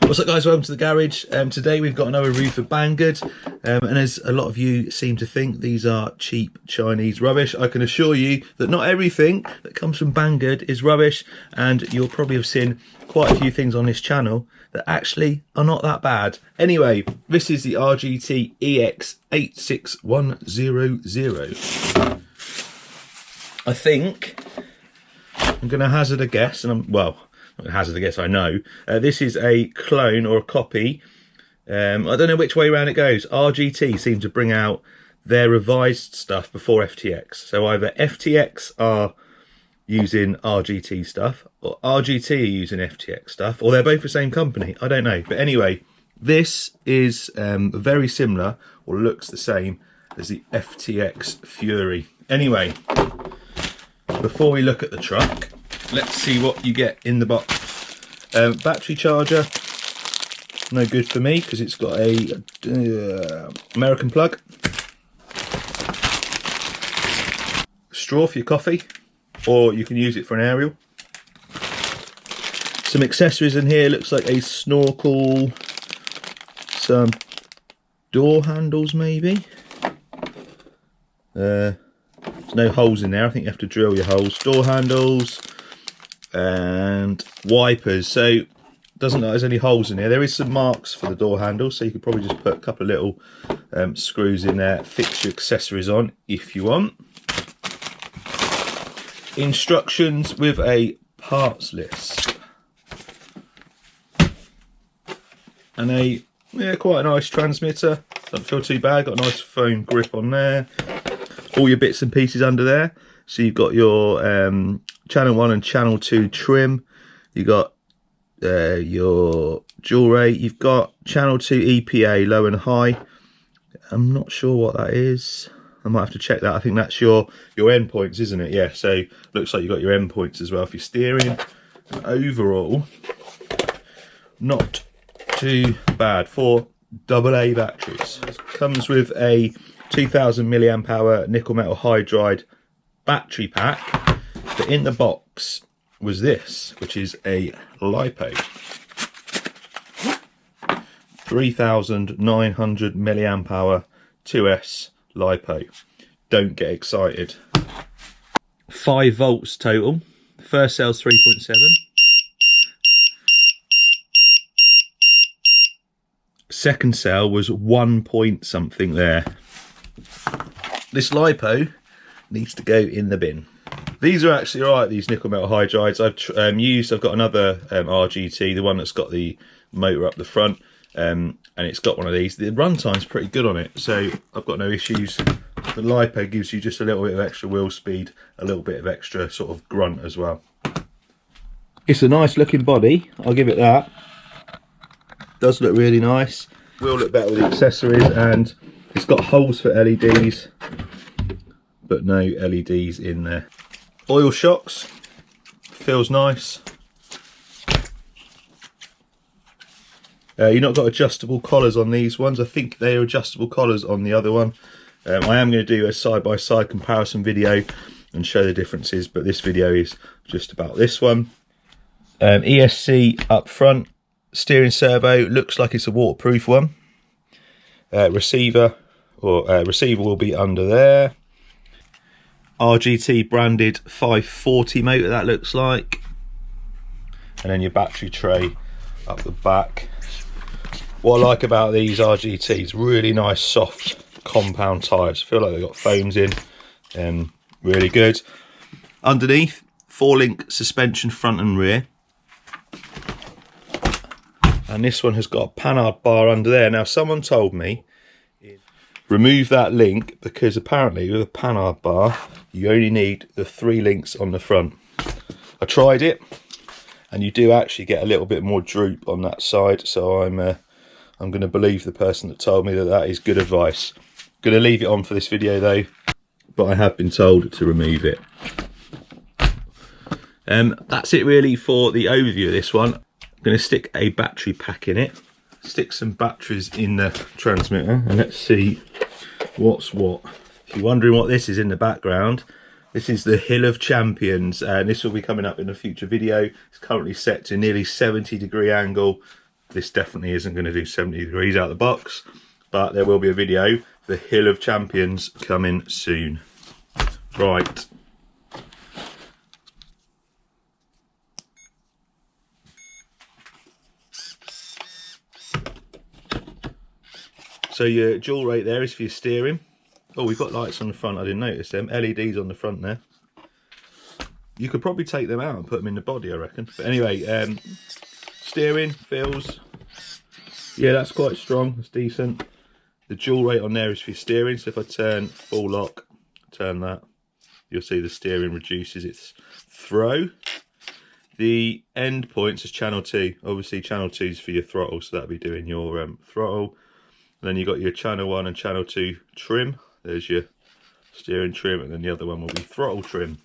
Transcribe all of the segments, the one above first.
What's up guys, welcome to the garage. Today we've got another review for Banggood, and as a lot of you seem to think, these are cheap Chinese rubbish. I can assure you that not everything that comes from Banggood is rubbish, and you'll probably have seen quite a few things on this channel that actually are not that bad. Anyway, this is the RGT EX86100. I think I'm going to hazard a guess, and hazard a guess, I know. This is a clone or a copy. I don't know which way around it goes. RGT seem to bring out their revised stuff before FTX. So either FTX are using RGT stuff, or RGT are using FTX stuff, or they're both the same company. I don't know. But anyway, this is very similar, or looks the same, as the FTX Fury. Anyway, before we look at the truck, let's see what you get in the box. Battery charger, no good for me because it's got a American plug. Straw for your coffee, or you can use it for an aerial. Some accessories in here, looks like a snorkel, some door handles maybe. There's no holes in there, I think you have to drill your holes. Door handles and wipers, so doesn't look like there's any holes in here. There is some marks for the door handles, so you could probably just put a couple of little screws in there, fix your accessories on if you want. Instructions with a parts list and a quite a nice transmitter. Doesn't feel too bad, got a nice foam grip on there. All your bits and pieces under there. So you've got your channel 1 and channel 2 trim. You've got your dual rate. You've got channel 2 EPA low and high. I'm not sure what that is. I might have to check that. I think that's your endpoints, isn't it? Yeah, so looks like you've got your endpoints as well for your steering. And overall, not too bad for AA batteries. It comes with a 2000 milliamp hour nickel metal hydride battery pack, but in the box was this, which is a LiPo 3900 milliamp hour 2S LiPo. Don't get excited. 5 volts total. First cell's 3.7. Second cell was 1 point something there. This LiPo needs to go in the bin. These are actually alright, these nickel metal hydrides. I've got another RGT, the one that's got the motor up the front, and it's got one of these. The runtime's pretty good on it, so I've got no issues. The LiPo gives you just a little bit of extra wheel speed, a little bit of extra sort of grunt as well. It's a nice looking body, I'll give it that. Does look really nice. Will look better with the accessories, and it's got holes for LEDs, but no LEDs in there. Oil shocks, feels nice. You've not got adjustable collars on these ones. I think they are adjustable collars on the other one. I am going to do a side-by-side comparison video and show the differences, but this video is just about this one. ESC up front, steering servo, looks like it's a waterproof one. Receiver will be under there. RGT branded 540 motor, that looks like. And then your battery tray up the back. What I like about these RGTs, really nice soft compound tyres. I feel like they've got foams in. Really good. Underneath, 4-link suspension front and rear. And this one has got a panhard bar under there. Now someone told me remove that link because apparently with a panhard bar you only need the 3 links on the front. I tried it and you do actually get a little bit more droop on that side, so I'm going to believe the person that told me that that is good advice. Going to leave it on for this video though, but I have been told to remove it. That's it really for the overview of this one. I'm going to stick a battery pack in it, stick some batteries in the transmitter, and let's see what's what. If you're wondering what this is in the background, this is the Hill of Champions, and this will be coming up in a future video. It's currently set to nearly 70-degree angle, this definitely isn't going to do 70 degrees out of the box, but there will be a video, the Hill of Champions, coming soon. Right. So your dual rate there is for your steering. Oh, we've got lights on the front, I didn't notice them. LEDs on the front there. You could probably take them out and put them in the body, I reckon. But anyway, steering, feels, yeah, that's quite strong, that's decent. The dual rate on there is for your steering, so if I turn full lock, turn that, you'll see the steering reduces its throw. The end points is channel 2. Obviously channel 2 is for your throttle, so that'll be doing your throttle. And then you've got your channel 1 and channel 2 trim. There's your steering trim, and then the other one will be throttle trim.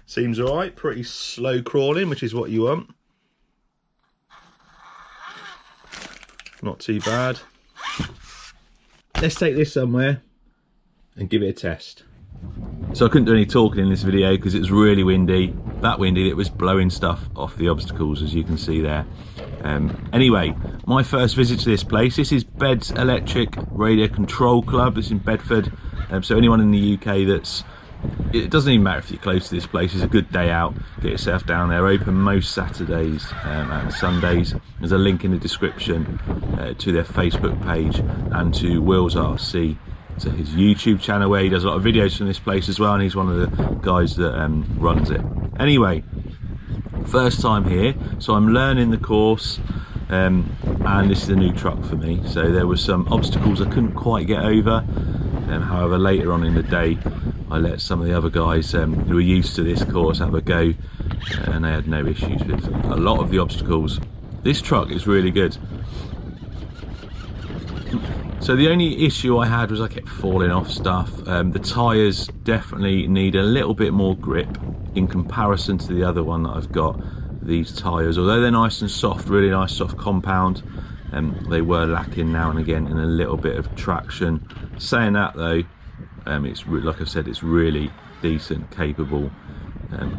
Seems alright, pretty slow crawling, which is what you want. Not too bad. Let's take this somewhere and give it a test. So I couldn't do any talking in this video because it was really windy, that windy that it was blowing stuff off the obstacles, as you can see there. Anyway, my first visit to this place, this is Bed's Electric Radio Control Club, it's in Bedford. So anyone in the UK that's, it doesn't even matter if you're close to this place, it's a good day out, get yourself down there. Open most Saturdays and Sundays. There's a link in the description to their Facebook page and to Will's RC, to his YouTube channel, where he does a lot of videos from this place as well, and he's one of the guys that runs it. Anyway, first time here, so I'm learning the course, and this is a new truck for me, so there were some obstacles I couldn't quite get over. However, later on in the day I let some of the other guys who are used to this course have a go, and they had no issues with a lot of the obstacles. This truck is really good. So the only issue I had was I kept falling off stuff. The tyres definitely need a little bit more grip in comparison to the other one that I've got. These tyres, although they're nice and soft, really nice soft compound, they were lacking now and again in a little bit of traction. Saying that though, it's like I said, it's really decent, capable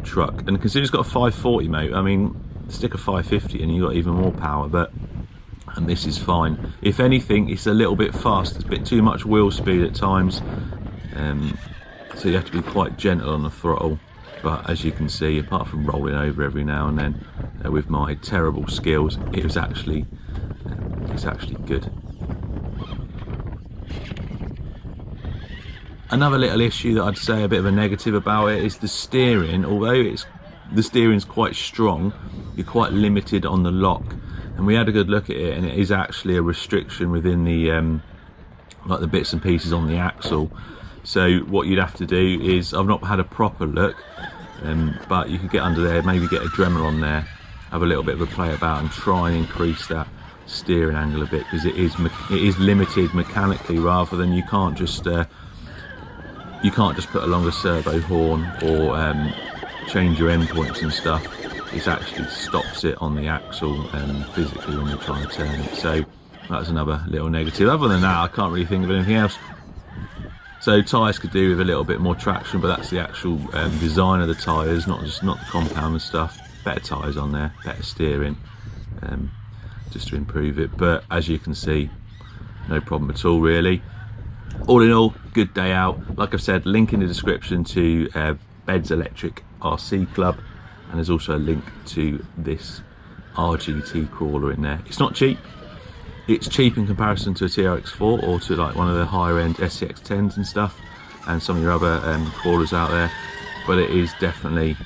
truck. And considering it's got a 540 motor, I mean, stick a 550 and you've got even more power, and this is fine. If anything, it's a little bit fast, it's a bit too much wheel speed at times, so you have to be quite gentle on the throttle. But as you can see, apart from rolling over every now and then with my terrible skills, it's actually good. Another little issue that I'd say a bit of a negative about it is the steering. Although the steering's quite strong, you're quite limited on the lock. And we had a good look at it, and it is actually a restriction within the like the bits and pieces on the axle. So what you'd have to do is, I've not had a proper look, but you could get under there, maybe get a Dremel on there, have a little bit of a play about and try and increase that steering angle a bit, because it is limited mechanically, rather than you can't just put a longer servo horn or change your endpoints and stuff. It actually stops it on the axle physically when you're trying to turn it. So that's another little negative. Other than that, I can't really think of anything else. So tyres could do with a little bit more traction, but that's the actual design of the tyres, not the compound and stuff. Better tyres on there, better steering, just to improve it. But as you can see, no problem at all really. All in all, good day out. Like I've said, link in the description to Bed's Electric RC Club, and there's also a link to this RGT crawler in there. It's not cheap. It's cheap in comparison to a TRX4 or to like one of the higher end SCX10s and stuff, and some of your other crawlers out there, but it is definitely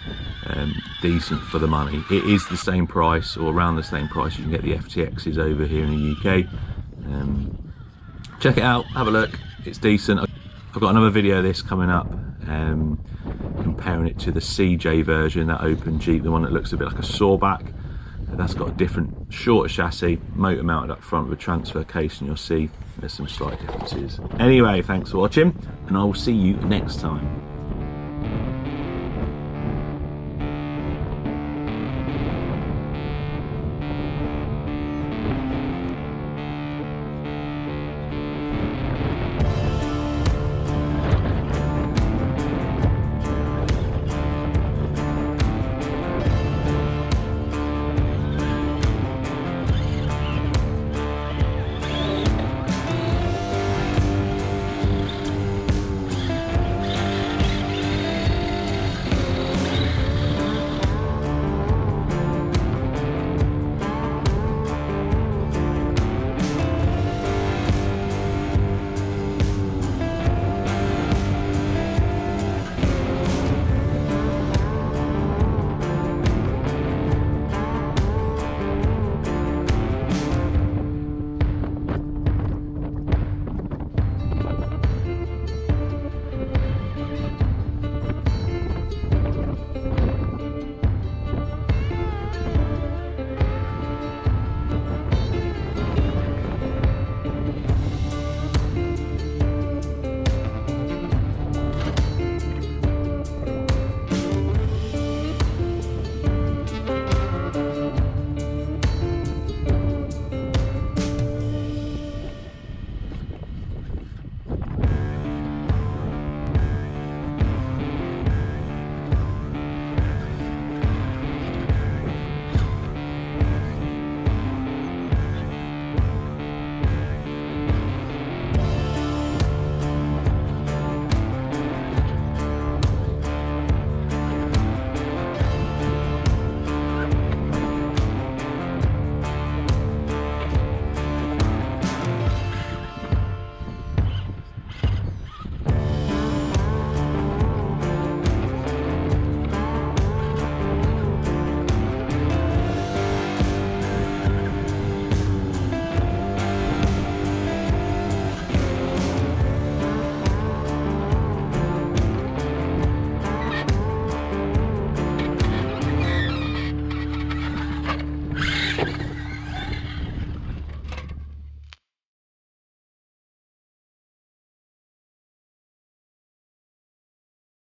decent for the money. It is the same price, or around the same price, you can get the FTXs over here in the UK. Check it out, have a look, it's decent. I've got another video of this coming up, comparing it to the CJ version, that open Jeep, the one that looks a bit like a sawback. That's got a different, shorter chassis, motor mounted up front with a transfer case, and you'll see there's some slight differences. Anyway, thanks for watching, and I will see you next time.